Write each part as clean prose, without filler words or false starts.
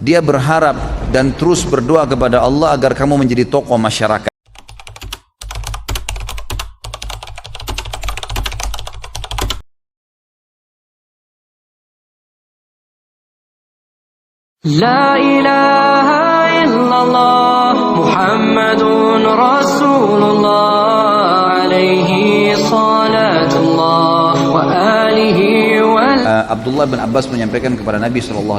dia berharap dan terus berdoa kepada Allah agar kamu menjadi tokoh masyarakat. La ilaha illallah Muhammadun Rasulullah alaihi salatullah wa alihi wa Abdullah bin Abbas menyampaikan kepada Nabi SAW,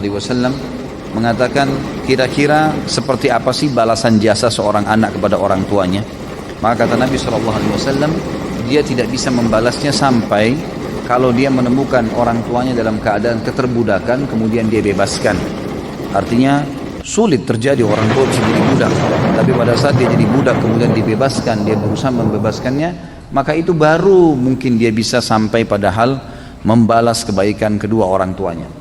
mengatakan, kira-kira seperti apa sih balasan jasa seorang anak kepada orang tuanya? Maka kata Nabi SAW, dia tidak bisa membalasnya sampai kalau dia menemukan orang tuanya dalam keadaan keterbudakan kemudian dia bebaskan. Artinya sulit terjadi orang tua bisa jadi budak, tapi pada saat dia jadi budak kemudian dibebaskan, dia berusaha membebaskannya, maka itu baru mungkin dia bisa sampai pada hal membalas kebaikan kedua orang tuanya.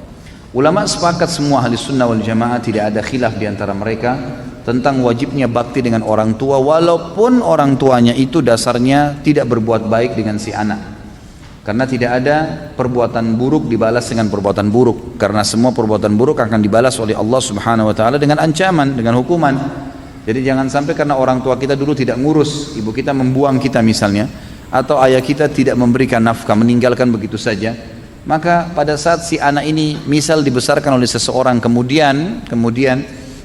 Ulama sepakat semua ahli sunnah wal jamaah, tidak ada khilaf di antara mereka tentang wajibnya bakti dengan orang tua, walaupun orang tuanya itu dasarnya tidak berbuat baik dengan si anak. Karena tidak ada perbuatan buruk dibalas dengan perbuatan buruk, karena semua perbuatan buruk akan dibalas oleh Allah Subhanahu wa taala dengan ancaman, dengan hukuman. Jadi jangan sampai karena orang tua kita dulu tidak ngurus, ibu kita membuang kita misalnya, atau ayah kita tidak memberikan nafkah, meninggalkan begitu saja, maka pada saat si anak ini misal dibesarkan oleh seseorang, kemudian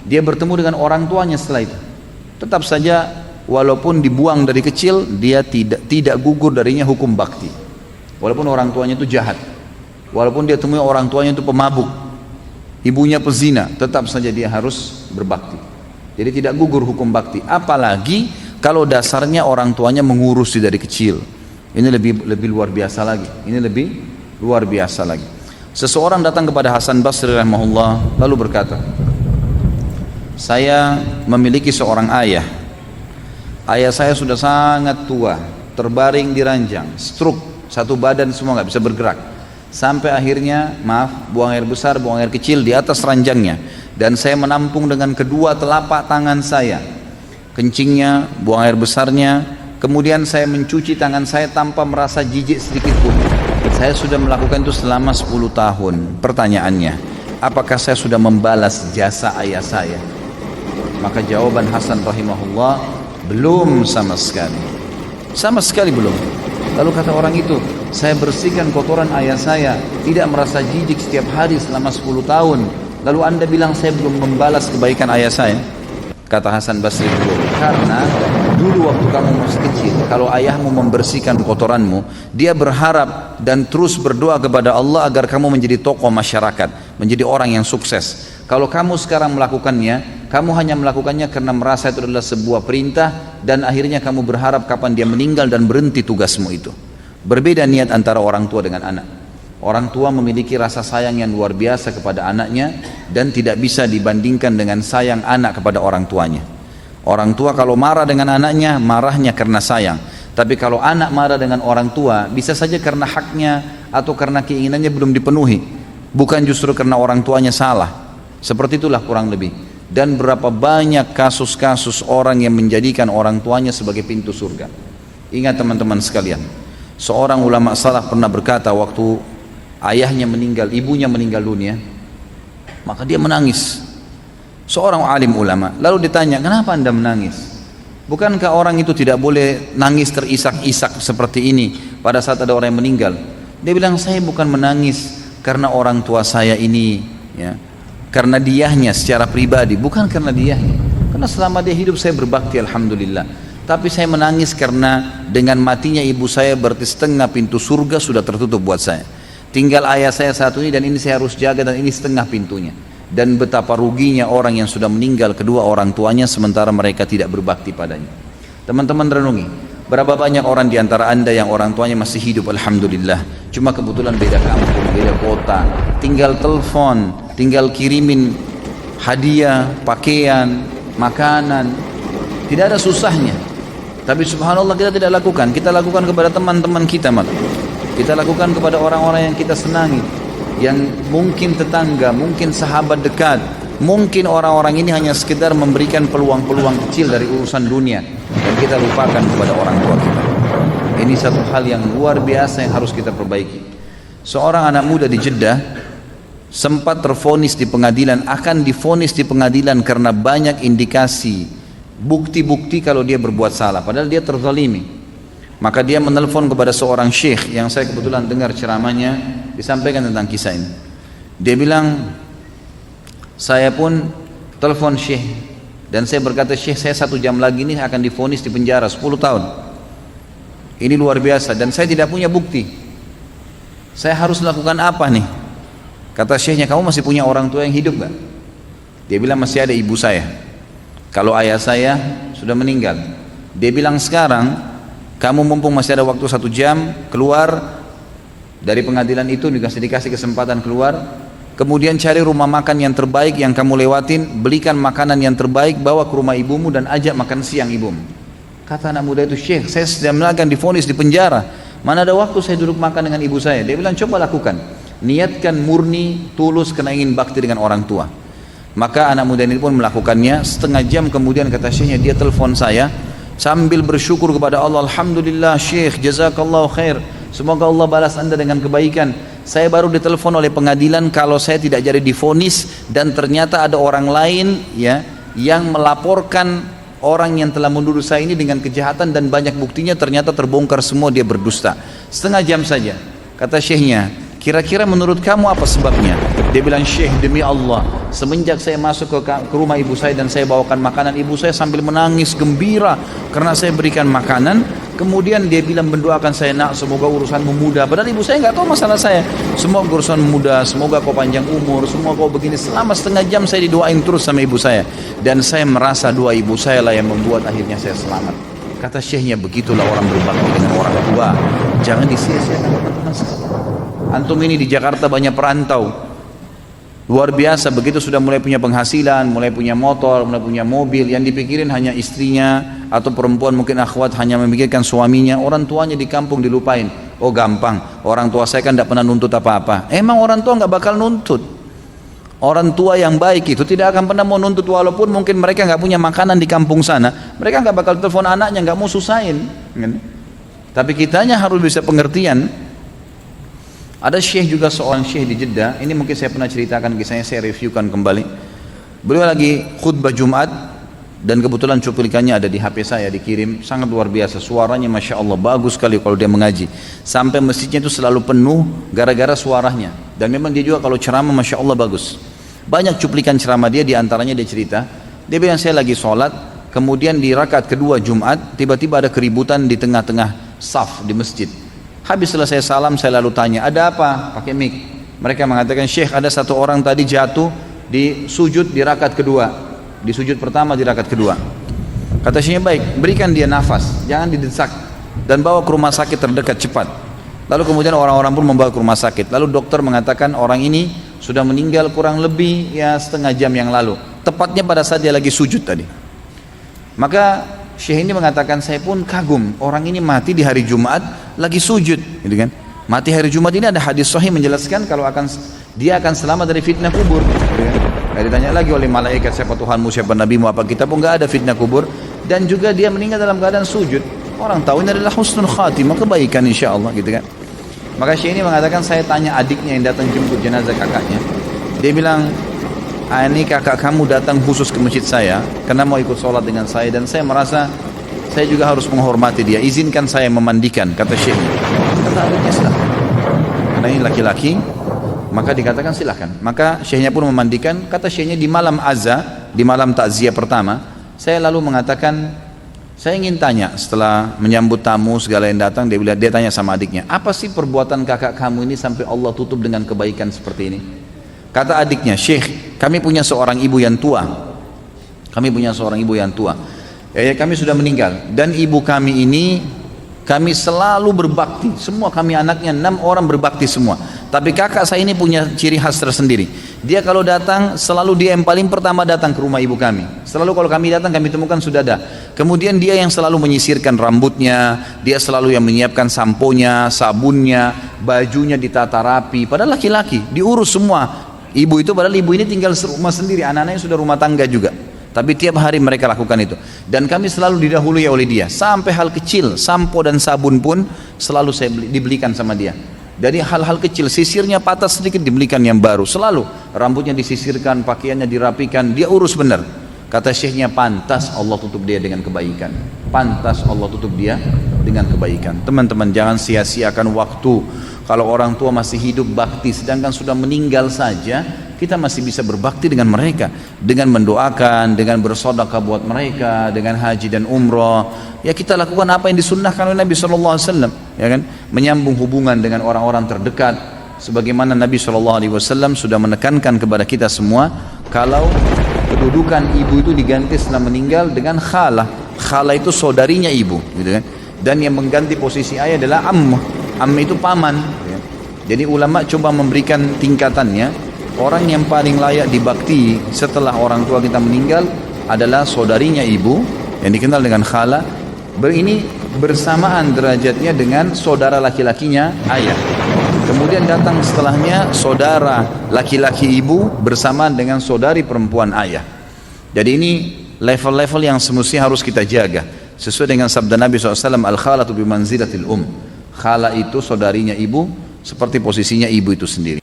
dia bertemu dengan orang tuanya setelah itu, tetap saja walaupun dibuang dari kecil, dia tidak gugur darinya hukum bakti. Walaupun orang tuanya itu jahat, walaupun dia temui orang tuanya itu pemabuk, ibunya pezina, tetap saja dia harus berbakti. Jadi tidak gugur hukum bakti. Apalagi kalau dasarnya orang tuanya mengurus dari kecil. Ini lebih luar biasa lagi. Ini lebih luar biasa lagi. Seseorang datang kepada Hasan Basri rahimahullah lalu berkata, saya memiliki seorang ayah. Ayah saya sudah sangat tua, terbaring di ranjang, stroke. Satu badan semua nggak bisa bergerak, sampai akhirnya buang air besar, buang air kecil di atas ranjangnya, dan saya menampung dengan kedua telapak tangan saya kencingnya, buang air besarnya, kemudian saya mencuci tangan saya tanpa merasa jijik sedikit pun. Saya sudah melakukan itu selama 10 tahun. Pertanyaannya, apakah saya sudah membalas jasa ayah saya? Maka jawaban Hasan rahimahullah, belum sama sekali belum. Lalu kata orang itu, saya bersihkan kotoran ayah saya, tidak merasa jijik setiap hari selama 10 tahun. Lalu anda bilang saya belum membalas kebaikan ayah saya? Kata Hasan Basri, karena dulu waktu kamu masih kecil, kalau ayahmu membersihkan kotoranmu, dia berharap dan terus berdoa kepada Allah agar kamu menjadi tokoh masyarakat, menjadi orang yang sukses. Kalau kamu sekarang melakukannya, kamu hanya melakukannya karena merasa itu adalah sebuah perintah, dan akhirnya kamu berharap kapan dia meninggal dan berhenti tugasmu itu. Berbeda niat antara orang tua dengan anak. Orang tua memiliki rasa sayang yang luar biasa kepada anaknya dan tidak bisa dibandingkan dengan sayang anak kepada orang tuanya. Orang tua kalau marah dengan anaknya, marahnya karena sayang. Tapi kalau anak marah dengan orang tua, bisa saja karena haknya atau karena keinginannya belum dipenuhi, bukan justru karena orang tuanya salah. Seperti itulah kurang lebih. Dan berapa banyak kasus-kasus orang yang menjadikan orang tuanya sebagai pintu surga. Ingat teman-teman sekalian, seorang ulama salaf pernah berkata waktu ayahnya meninggal, ibunya meninggal dunia, maka dia menangis. Seorang alim ulama, lalu ditanya, kenapa anda menangis? Bukankah orang itu tidak boleh nangis terisak-isak seperti ini pada saat ada orang yang meninggal? Dia bilang, saya bukan menangis karena orang tua saya ini, ya, karena diahnya secara pribadi, bukan karena diahnya, karena selama dia hidup saya berbakti alhamdulillah. Tapi saya menangis karena dengan matinya ibu saya berarti setengah pintu surga sudah tertutup buat saya. Tinggal ayah saya satu ini, dan ini saya harus jaga, dan ini setengah pintunya. Dan betapa ruginya orang yang sudah meninggal kedua orang tuanya sementara mereka tidak berbakti padanya. Teman-teman renungi, berapa banyak orang di antara anda yang orang tuanya masih hidup alhamdulillah, cuma kebetulan beda kampung, beda kota, tinggal telepon, tinggal kirimin hadiah, pakaian, makanan, tidak ada susahnya. Tapi subhanallah kita tidak lakukan. Kita lakukan kepada teman-teman kita malah. Kita lakukan kepada orang-orang yang kita senangi, yang mungkin tetangga, mungkin sahabat dekat, mungkin orang-orang ini hanya sekedar memberikan peluang-peluang kecil dari urusan dunia, dan kita lupakan kepada orang tua kita. Ini satu hal yang luar biasa yang harus kita perbaiki. Seorang anak muda di Jeddah sempat tervonis di pengadilan, akan divonis di pengadilan karena banyak indikasi bukti-bukti kalau dia berbuat salah, padahal dia terzalimi. Maka dia menelpon kepada seorang syekh yang saya kebetulan dengar ceramahnya disampaikan tentang kisah ini. Dia bilang, saya pun telepon syekh dan saya berkata, syekh, saya 1 jam lagi ini akan divonis di penjara 10 tahun. Ini luar biasa dan saya tidak punya bukti. Saya harus lakukan apa nih? Kata syekhnya, kamu masih punya orang tua yang hidup gak? Dia bilang, masih ada ibu saya. Kalau ayah saya sudah meninggal. Dia bilang, sekarang kamu mumpung masih ada waktu 1 jam, keluar dari pengadilan itu, dikasih kesempatan keluar, kemudian cari rumah makan yang terbaik yang kamu lewatin, belikan makanan yang terbaik, bawa ke rumah ibumu dan ajak makan siang ibumu. Kata anak muda itu, syekh, saya sedang akan divonis di penjara, mana ada waktu saya duduk makan dengan ibu saya. Dia bilang, coba lakukan, niatkan murni, tulus karena ingin bakti dengan orang tua. Maka anak muda ini pun melakukannya. Setengah jam kemudian kata syekhnya, dia telepon saya sambil bersyukur kepada Allah, alhamdulillah syekh, jazakallahu khair, semoga Allah balas anda dengan kebaikan. Saya baru ditelepon oleh pengadilan kalau saya tidak jadi divonis dan ternyata ada orang lain ya yang melaporkan orang yang telah menuduh saya ini dengan kejahatan dan banyak buktinya, ternyata terbongkar semua, dia berdusta. Setengah jam saja. Kata syekhnya, kira-kira menurut kamu apa sebabnya? Dia bilang, syekh, demi Allah, semenjak saya masuk ke rumah ibu saya dan saya bawakan makanan, ibu saya sambil menangis gembira karena saya berikan makanan. Kemudian dia bilang, mendoakan saya, nak, semoga urusanmu mudah. Padahal ibu saya nggak tahu masalah saya. Semoga urusan mudah, semoga kau panjang umur, semoga kau begini. Selama setengah jam saya didoain terus sama ibu saya. Dan saya merasa doa ibu saya lah yang membuat akhirnya saya selamat. Kata syekhnya, begitulah orang berbakti dengan orang tua. Jangan disia-siakan teman-teman sekalian. Antum ini di Jakarta banyak perantau. Luar biasa, begitu sudah mulai punya penghasilan, mulai punya motor, mulai punya mobil, yang dipikirin hanya istrinya atau perempuan mungkin akhwat hanya memikirkan suaminya, orang tuanya di kampung dilupain. Oh gampang, orang tua saya kan tidak pernah nuntut apa-apa. Emang orang tua nggak bakal nuntut. Orang tua yang baik itu tidak akan pernah mau nuntut, walaupun mungkin mereka nggak punya makanan di kampung sana, mereka nggak bakal telepon anaknya, nggak mau susahin. Tapi kitanya harus bisa pengertian. Ada syekh juga, seorang syekh di Jeddah, ini mungkin saya pernah ceritakan kisahnya, saya reviewkan kembali. Beliau lagi khutbah Jumat dan kebetulan cuplikannya ada di HP saya, dikirim, sangat luar biasa, suaranya Masya Allah bagus sekali kalau dia mengaji, sampai masjidnya itu selalu penuh gara-gara suaranya. Dan memang dia juga kalau ceramah Masya Allah bagus. Banyak cuplikan ceramah dia, diantaranya dia cerita, dia bilang, saya lagi sholat, kemudian di rakaat kedua Jumat tiba-tiba ada keributan di tengah-tengah saf di masjid. Habis selesai salam saya lalu tanya, ada apa? Pakai mic. Mereka mengatakan, syekh, ada satu orang tadi jatuh di sujud di rakaat kedua, di sujud pertama di rakaat kedua. Kata syekhnya, baik, berikan dia nafas, jangan didesak, dan bawa ke rumah sakit terdekat cepat. Lalu kemudian orang-orang pun membawa ke rumah sakit. Lalu dokter mengatakan orang ini sudah meninggal kurang lebih ya setengah jam yang lalu, tepatnya pada saat dia lagi sujud tadi. Maka syekh ini mengatakan, saya pun kagum, orang ini mati di hari Jumat lagi sujud, gitu kan? Mati hari Jumat ini ada hadis sahih menjelaskan kalau dia akan selamat dari fitnah kubur, gitu kan? Gak ditanya lagi oleh malaikat siapa Tuhanmu, siapa nabimu, apa kita pun gak ada fitnah kubur. Dan juga dia meninggal dalam keadaan sujud, orang tahu ini adalah husnul khatimah, kebaikan insya Allah, gitu kan? Maka syekh ini mengatakan, saya tanya adiknya yang datang jemput jenazah kakaknya, dia bilang, ini kakak kamu datang khusus ke masjid saya karena mau ikut sholat dengan saya, dan saya merasa saya juga harus menghormati dia, izinkan saya memandikan, kata syekh. Kata adiknya, silahkan, karena ini laki-laki, maka dikatakan silahkan. Maka syekhnya pun memandikan. Kata syekhnya, di malam azza, di malam takziah pertama, saya lalu mengatakan, saya ingin tanya, setelah menyambut tamu segala yang datang, dia tanya sama adiknya, apa sih perbuatan kakak kamu ini sampai Allah tutup dengan kebaikan seperti ini? Kata adiknya, syekh, kami punya seorang ibu yang tua. Kami punya seorang ibu yang tua. Kami sudah meninggal. Dan ibu kami ini, kami selalu berbakti. Semua kami anaknya 6 orang berbakti semua. Tapi kakak saya ini punya ciri khas tersendiri. Dia kalau datang, selalu dia yang paling pertama datang ke rumah ibu kami. Selalu kalau kami datang, kami temukan sudah ada. Kemudian dia yang selalu menyisirkan rambutnya, dia selalu yang menyiapkan samponya, sabunnya, bajunya ditata rapi. Padahal laki-laki, diurus semua. Ibu itu, padahal ibu ini tinggal serumah sendiri, anak-anaknya sudah rumah tangga juga, tapi tiap hari mereka lakukan itu. Dan kami selalu didahului oleh dia, sampai hal kecil, sampo dan sabun pun selalu dibelikan sama dia. Dari hal-hal kecil, sisirnya patah sedikit dibelikan yang baru, selalu rambutnya disisirkan, pakaiannya dirapikan, dia urus benar. Kata syekhnya, pantas Allah tutup dia dengan kebaikan, pantas Allah tutup dia dengan kebaikan. Teman-teman, jangan sia-siakan waktu. Kalau orang tua masih hidup bakti, sedangkan sudah meninggal saja, kita masih bisa berbakti dengan mereka, dengan mendoakan, dengan bersedekah buat mereka, dengan haji dan umrah. Ya, kita lakukan apa yang disunnahkan oleh Nabi SAW, ya kan? Menyambung hubungan dengan orang-orang terdekat, sebagaimana Nabi SAW sudah menekankan kepada kita semua, kalau kedudukan ibu itu diganti setelah meninggal dengan khalah. Khalah itu saudarinya ibu, gitu kan? Dan yang mengganti posisi ayah adalah ammah. Ammah itu paman, ya. Jadi ulama coba memberikan tingkatannya. Orang yang paling layak dibakti setelah orang tua kita meninggal adalah saudarinya ibu, yang dikenal dengan khala. Ini bersamaan derajatnya dengan saudara laki-lakinya ayah. Kemudian datang setelahnya saudara laki-laki ibu bersamaan dengan saudari perempuan ayah. Jadi ini level-level yang semestinya harus kita jaga, sesuai dengan sabda Nabi SAW, al-khalatu bimanzilatil khala itu saudarinya ibu, seperti posisinya ibu itu sendiri.